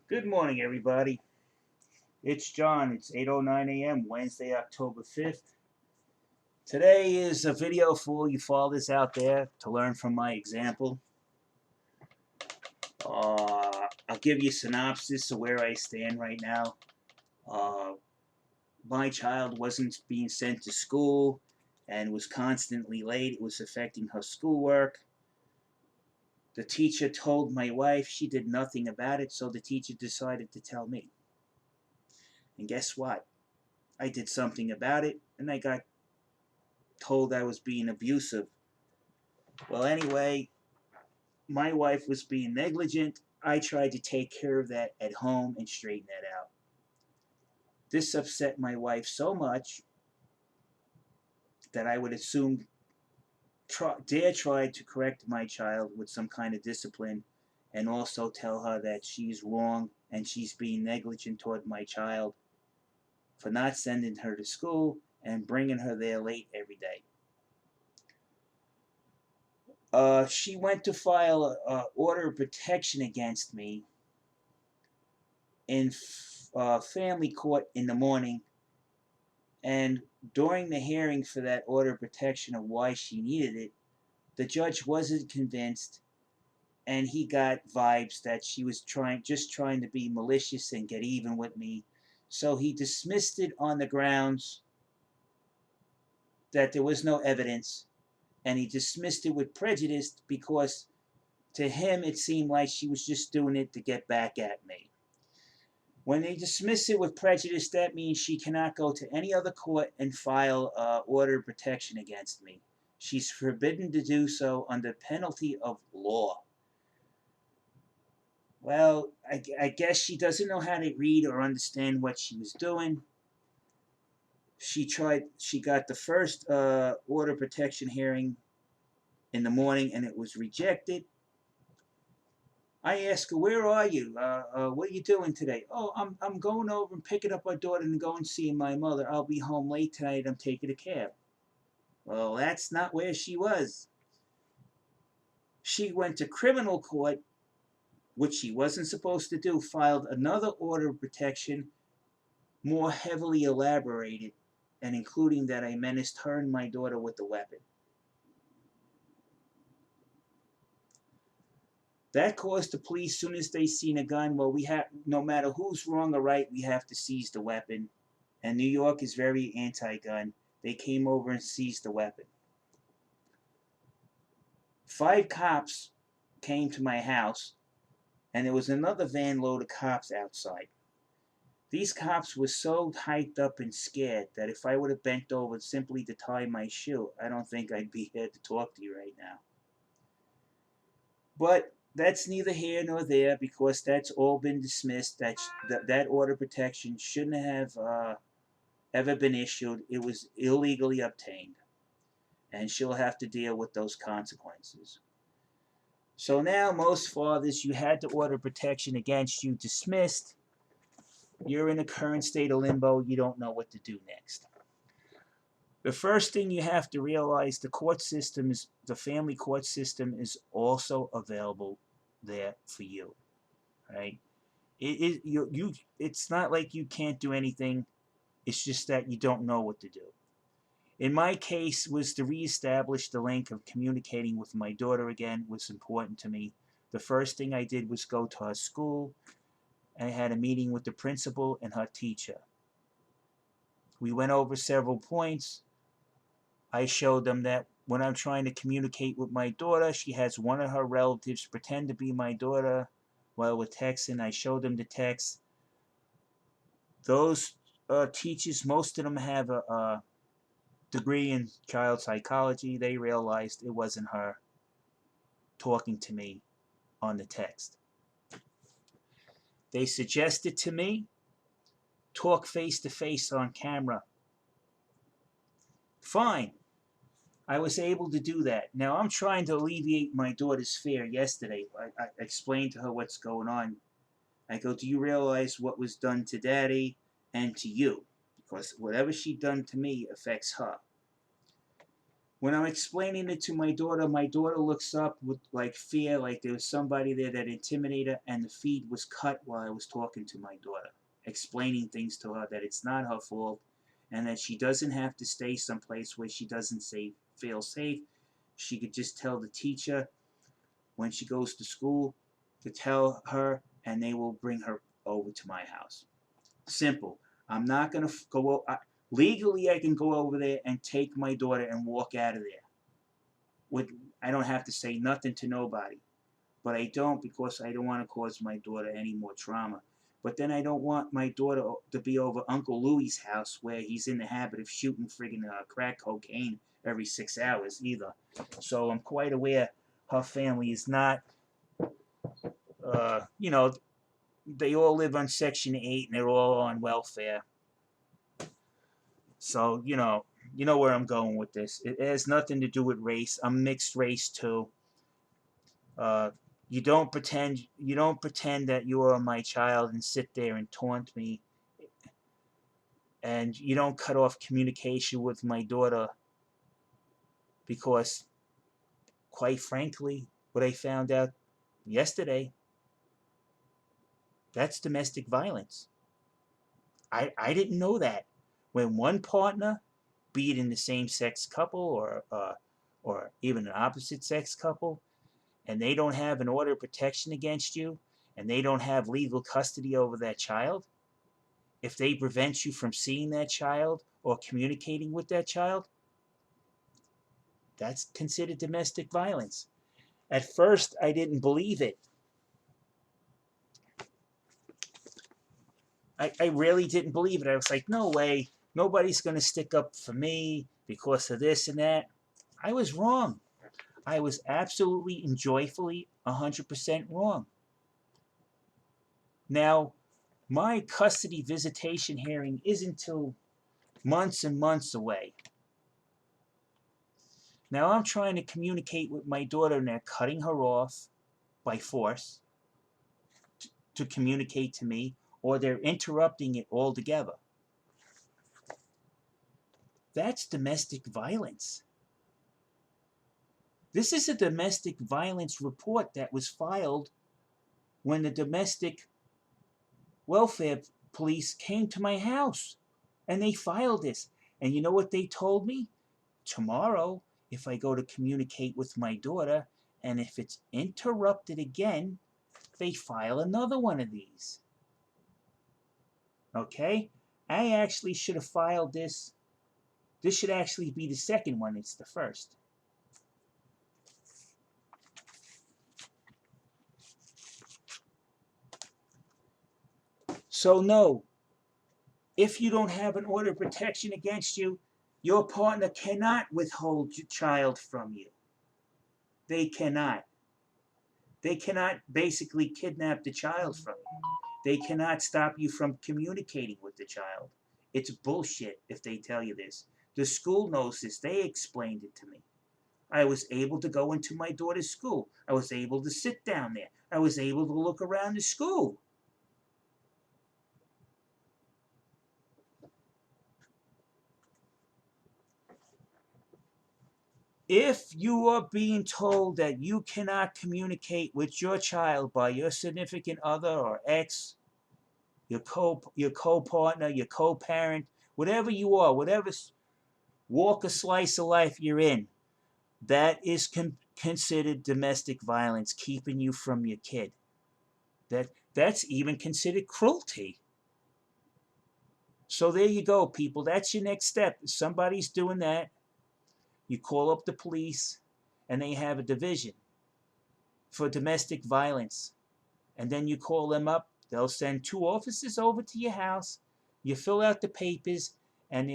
Good morning, everybody. It's John. It's 8:09 a.m., Wednesday, October 5th. Today is a video for all you fathers out there to learn from my example. I'll give you a synopsis of where I stand right now. Uh, my child wasn't being sent to school and was constantly late. It was affecting her schoolwork. The teacher told my wife. She did nothing about it, so the teacher decided to tell me. And guess what? I did something about it, and I got told I was being abusive. Well, anyway, my wife was being negligent. I tried to take care of that at home and straighten that out. This upset my wife so much that I would assume dare try to correct my child with some kind of discipline and also tell her that she's wrong and she's being negligent toward my child for not sending her to school and bringing her there late every day. She went to file an order of protection against me in family court in the morning, and during the hearing for that order of protection of why she needed it, the judge wasn't convinced, and he got vibes that she was trying to be malicious and get even with me. So he dismissed it on the grounds that there was no evidence, and he dismissed it with prejudice because to him it seemed like she was just doing it to get back at me. When they dismiss it with prejudice, that means she cannot go to any other court and file order of protection against me. She's forbidden to do so under penalty of law. Well, I guess she doesn't know how to read or understand what she was doing. She got the first order of protection hearing in the morning, and it was rejected. I asked her, "Where are you? What are you doing today?" "Oh, I'm going over and picking up our daughter and going to see my mother. I'll be home late tonight. I'm taking a cab." Well, that's not where she was. She went to criminal court, which she wasn't supposed to do, filed another order of protection, more heavily elaborated, and including that I menaced her and my daughter with a weapon. That caused the police, as soon as they seen a gun, well, no matter who's wrong or right, we have to seize the weapon. And New York is very anti-gun. They came over and seized the weapon. 5 cops came to my house, and there was another van load of cops outside. These cops were so hyped up and scared that if I would have bent over simply to tie my shoe, I don't think I'd be here to talk to you right now. But that's neither here nor there, because that's all been dismissed. That order of protection shouldn't have ever been issued. It was illegally obtained, and she'll have to deal with those consequences. So now, most fathers, you had the order of protection against you dismissed. You're in a current state of limbo. You don't know what to do next. The first thing you have to realize, the family court system is also available there for you, right? It's not like you can't do anything. It's just that you don't know what to do. In my case, was to reestablish the link of communicating with my daughter again was important to me. The first thing I did was go to her school. I had a meeting with the principal and her teacher. We went over several points. I showed them that when I'm trying to communicate with my daughter, she has one of her relatives pretend to be my daughter while we're texting. I showed them the text. Those teachers, most of them have a degree in child psychology. They realized it wasn't her talking to me on the text. They suggested to me talk face to face on camera. Fine. I was able to do that. Now I'm trying to alleviate my daughter's fear. Yesterday, I explained to her what's going on. I go, "Do you realize what was done to Daddy and to you? Because whatever she done to me affects her." When I'm explaining it to my daughter looks up with like fear, like there was somebody there that intimidated her, and the feed was cut while I was talking to my daughter, explaining things to her that it's not her fault and that she doesn't have to stay someplace where she doesn't feel safe. She could just tell the teacher when she goes to school to tell her, and they will bring her over to my house. Simple. I'm not going to go. Legally, I can go over there and take my daughter and walk out of there. With I don't have to say nothing to nobody. But I don't because I don't want to cause my daughter any more trauma. But then I don't want my daughter to be over Uncle Louie's house where he's in the habit of shooting friggin' crack cocaine every 6 hours either. So I'm quite aware her family is not, you know, they all live on Section 8 and they're all on welfare. So, you know where I'm going with this. It has nothing to do with race. I'm mixed race too. Uh, you don't pretend that you are my child and sit there and taunt me, and you don't cut off communication with my daughter because, quite frankly, what I found out yesterday, that's domestic violence. I didn't know that. When one partner, be it in the same sex couple or even an opposite sex couple, and they don't have an order of protection against you, and they don't have legal custody over that child, if they prevent you from seeing that child or communicating with that child, that's considered domestic violence. At first, I didn't believe it. I really didn't believe it. I was like, no way. Nobody's going to stick up for me because of this and that. I was wrong. I was absolutely and joyfully 100% wrong. Now, my custody visitation hearing isn't until months and months away. Now I'm trying to communicate with my daughter and they're cutting her off by force to communicate to me, or they're interrupting it altogether. That's domestic violence. This is a domestic violence report that was filed when the domestic welfare police came to my house and they filed this. And you know what they told me? Tomorrow, if I go to communicate with my daughter and if it's interrupted again, they file another one of these. Okay? I actually should have filed this. This should actually be the second one. It's the first. So no, if you don't have an order of protection against you, your partner cannot withhold your child from you. They cannot. They cannot basically kidnap the child from you. They cannot stop you from communicating with the child. It's bullshit if they tell you this. The school knows this. They explained it to me. I was able to go into my daughter's school. I was able to sit down there. I was able to look around the school. If you are being told that you cannot communicate with your child by your significant other or ex, your co-partner, your co-parent, whatever you are, whatever walk or slice of life you're in, that is considered domestic violence, keeping you from your kid. That's even considered cruelty. So there you go, people. That's your next step. If somebody's doing that, you call up the police, and they have a division for domestic violence. And then you call them up. They'll send 2 officers over to your house. You fill out the papers, and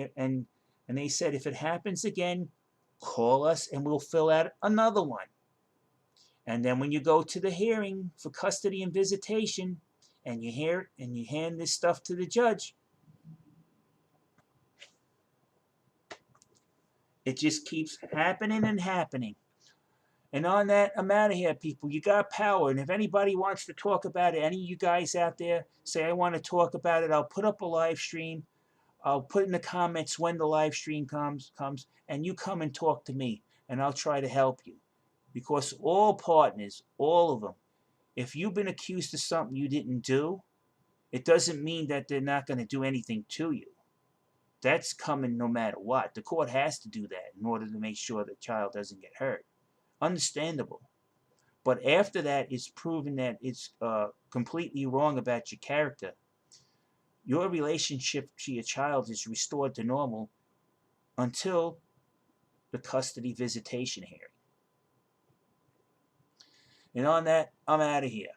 they said if it happens again, call us and we'll fill out another one. And then when you go to the hearing for custody and visitation, and you hand this stuff to the judge, it just keeps happening and happening. And on that, I'm out of here, people. You got power. And if anybody wants to talk about it, any of you guys out there say, I want to talk about it, I'll put up a live stream. I'll put in the comments when the live stream comes, and you come and talk to me, and I'll try to help you. Because all partners, all of them, if you've been accused of something you didn't do, it doesn't mean that they're not going to do anything to you. That's coming no matter what. The court has to do that in order to make sure the child doesn't get hurt. Understandable. But after that, it's proven that it's completely wrong about your character. Your relationship to your child is restored to normal until the custody visitation hearing. And on that, I'm out of here.